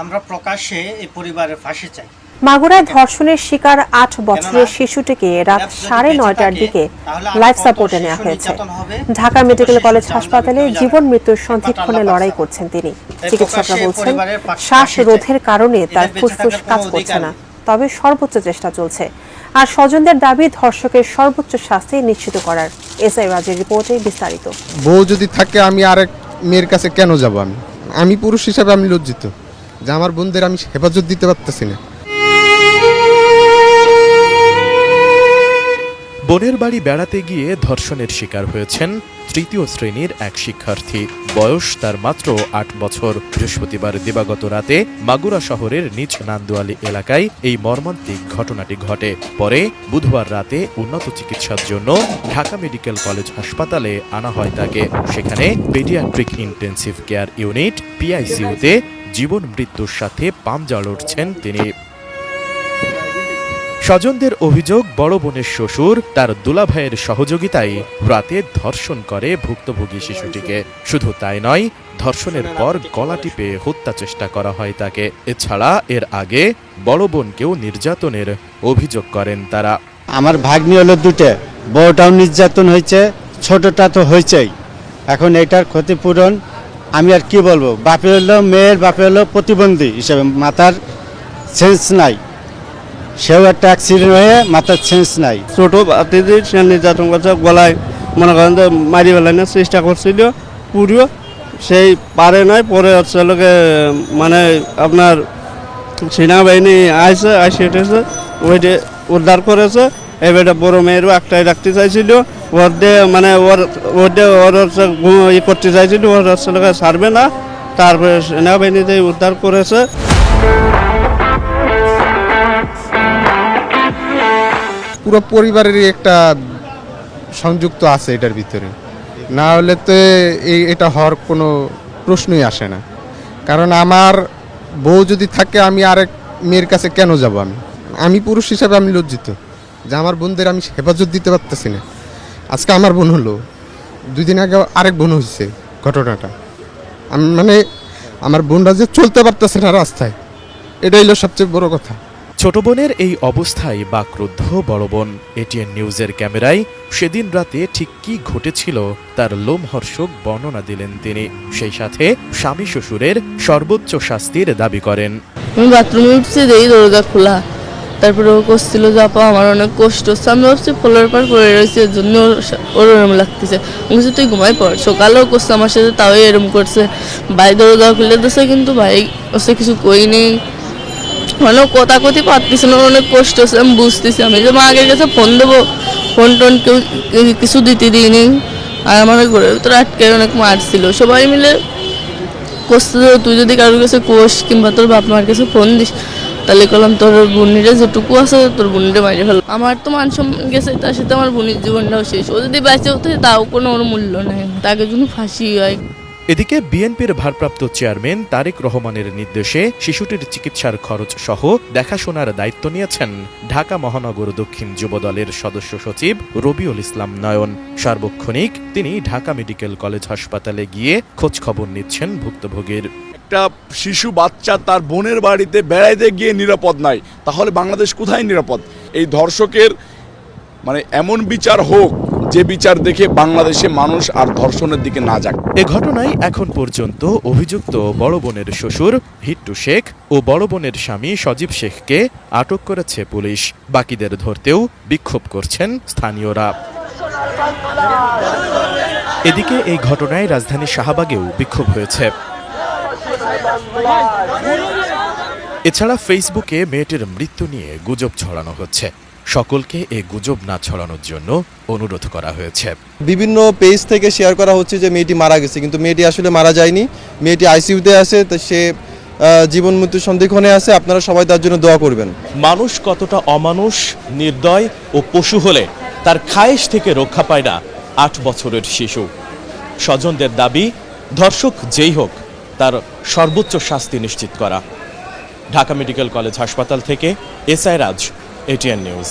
আমরা প্রকাশ্যে এই পরিবারের ফাঁসি চাই। মাগুরায় ধর্ষণের শিকার 8 বছরের শিশুটিকে রাত 9:30টার দিকে লাইফ সাপোর্টে নেওয়া হয়েছে। ঢাকা মেডিকেল কলেজ হাসপাতালে জীবন মৃত্যুর সন্ধিক্ষণে লড়াই করছেন তিনি। চিকিৎসকরা বলছেন শ্বাসরোধের কারণে তার ফুসফুস কাজ করছে না, তবে সর্বোচ্চ চেষ্টা চলছে। আর স্বজনদের দাবি ধর্ষকের সর্বোচ্চ শাস্তি নিশ্চিত করার। এসআই রাজের রিপোর্টে বিস্তারিত। বউ যদি থাকে আমি আরেক মেয়ের কাছে কেন যাব? আমি পুরুষ হিসাবে আমি লজ্জিত যে আমার বোনদের আমি হেফাজত দিতে পারতেছি না। বোনের বাড়ি বেড়াতে গিয়ে ধর্ষণের শিকার হয়েছেন তৃতীয় শ্রেণীর এক শিক্ষার্থী। বয়স তার মাত্র 8 বছর। বৃহস্পতিবার দিবাগত রাতে মাগুরা শহরের নিজ নান্দুয়ালি এলাকায় এই মর্মান্তিক ঘটনাটি ঘটে। পরে বুধবার রাতে উন্নত চিকিৎসার জন্য ঢাকা মেডিকেল কলেজ হাসপাতালে আনা হয় তাকে। সেখানে পেডিয়াট্রিক ইন্টেন্সিভ কেয়ার ইউনিট পিআইসিইউতে জীবন মৃত্যুর সাথে পাঞ্জা লড়ছেন তিনি। স্বজনদের অভিযোগ, বড় বোনের শ্বশুর তার দুলাভাইয়ের সহযোগিতায় রাতে ধর্ষণ করে ভুক্তভোগী শিশুটিকে। শুধু তাই নয়, ধর্ষণের পর গলা টিপে হত্যা চেষ্টা করা হয় তাকে। এছাড়া এর আগে বড় বোনকেও নির্যাতনের অভিযোগ করেন তারা। আমার ভাগ্নি হলো দুটো, বড়টাও নির্যাতন হয়েছে, ছোটটা তো হয়েছেই। এখন এটার ক্ষতিপূরণ আমি আর কি বলবো? বাপে হলো, মেয়ের বাপে হলো প্রতিবন্ধী হিসেবে, মাথার সেন্স নাই। সেও একটা অ্যাক্সিডেন্ট হয়ে মাথার সেন্স নাই। ছোট বাতিদের সে নির্যাতন করছে, গলায় মনে করেন যে মারি ফেলানোর চেষ্টা করছিল, পুরো সেই পারে নয়। পরে হচ্ছে লোকে মানে আপনার সেনাবাহিনী আসে ওইটা উদ্ধার করেছে। এবারে বড় মেয়েরও একটাই রাখতে চাইছিল, ওর দিয়ে মানে ওর হচ্ছে করতে চাইছিল, ওর হচ্ছে লোকে ছাড়বে না। তারপরে সেনাবাহিনীতে উদ্ধার করেছে। পুরো পরিবারেরই একটা সংযুক্ত আছে এটার ভিতরে, না হলে তো এটা হওয়ার কোনো প্রশ্নই আসে না। কারণ আমার বউ যদি থাকে আমি আরেক মেয়ের কাছে কেন যাব? আমি পুরুষ হিসাবে আমি লজ্জিত যে আমার বোনদের আমি হেফাজত দিতে পারতেছি না। আজকে আমার বোন হলো, 2 দিন আগে আরেক বোন হয়েছে ঘটনাটা। আমি মানে আমার বোনরা যে চলতে পারতেছে না রাস্তায়, এটাই হলো সবচেয়ে বড় কথা। ছোট বোনের এই অবস্থায় বাকরুদ্ধ বড় বোন। এটিএন নিউজের ক্যামেরায় সেদিন রাতে ঠিক কি ঘটেছিল তার লোমহর্ষক বর্ণনা দিলেন তিনি। সেই সাথে স্বামী শ্বশুরের সর্বোচ্চ শাস্তির দাবি করেন। আমি বাথরুমে উঠছি, দেখি দরজা খোলা। তারপরে ও করছিল যে আপা আমার অনেক কষ্ট হচ্ছে। আমি ভাবছি ফ্লোরের পর পড়ে রয়েছে, এর জন্য ওর এরম লাগতেছে। আমি বলছি তুই ঘুমাই পড়। সকালেও করছে আমার সাথে, তাও এরম করছে। ভাই দরজা খুলে দিচ্ছে, কিন্তু ভাই ওসে কিছু কই নেই, মানে কথা কথি পারতেছে না, অনেক কষ্ট হচ্ছে। আমি বুঝতেছি, আমি যে মাকে কাছে ফোন দেবো, ফোন টোন কেউ কিছু দিতে দিইনি। আর আমার ঘরের ভিতরে আটকে অনেক মারছিল। সবাই মিলে করছে যে তুই যদি কারোর কাছে কোষ কিংবা তোর বাপ মার কাছে ফোন দিস, তাহলে করলাম তোর বোনিরে যেটুকু আছে তোর বোনিরে মারিয়ে ফেল। আমার তো মান সম্মান গেছে, তার সাথে আমার বোনের জীবনটাও শেষ। ও যদি বেঁচে হতো তাও কোনো ওর মূল্য নেই, তাকে যদি ফাঁসি হয়। এদিকে বিএনপির ভারপ্রাপ্ত চেয়ারম্যান তারেক রহমানের নির্দেশে শিশুটির চিকিৎসার খরচ সহ দেখাশোনার দায়িত্ব নিয়েছেন ঢাকা মহানগর দক্ষিণ যুবদলের সদস্য সচিব রবিউল ইসলাম নয়ন। সার্বক্ষণিক তিনি ঢাকা মেডিকেল কলেজ হাসপাতালে গিয়ে খোঁজ খবর নিচ্ছেন ভুক্তভোগীর। একটা শিশু বাচ্চা তার বোনের বাড়িতে বেড়াইতে গিয়ে নিরাপদ নাই, তাহলে বাংলাদেশ কোথায় নিরাপদ? এই ধর্ষকের মানে এমন বিচার হোক যে বিচার দেখে বাংলাদেশে মানুষ আর ধর্ষণের দিকে না যাক। এ ঘটনায় এখন পর্যন্ত অভিযুক্ত বড় বোনের শ্বশুর হিট্টু শেখ ও বড় বোনের স্বামী সজীব শেখকে আটক করেছে পুলিশ। বাকিদের ধরতেও বিক্ষোভ করছেন স্থানীয়রা। এদিকে এই ঘটনায় রাজধানী শাহবাগেও বিক্ষোভ হয়েছে। এছাড়া ফেসবুকে মেয়েটির মৃত্যু নিয়ে গুজব ছড়ানো হচ্ছে। সকলকে এই গুজব না ছড়ানোর জন্য অনুরোধ করা হয়েছে। বিভিন্ন পেজ থেকে শেয়ার করা হচ্ছে যে মেয়েটি মারা গেছে, কিন্তু মেয়েটি আসলে মারা যায়নি। মেয়েটি আইসিইউতে আছে, তো সে জীবন মৃত্যুর সন্ধিক্ষণে আছে। আপনারা সবাই তার জন্য দোয়া করবেন। মানুষ কতটা অমানুষ, নির্দয় ও পশু হলে তার খায়েশ থেকে রক্ষা পায় না 8 বছরের শিশু। স্বজনদের দাবি, ধর্ষক যেই হোক তার সর্বোচ্চ শাস্তি নিশ্চিত করা। ঢাকা মেডিকেল কলেজ হাসপাতাল থেকে এসআই রাজ, এটিএন নিউজ।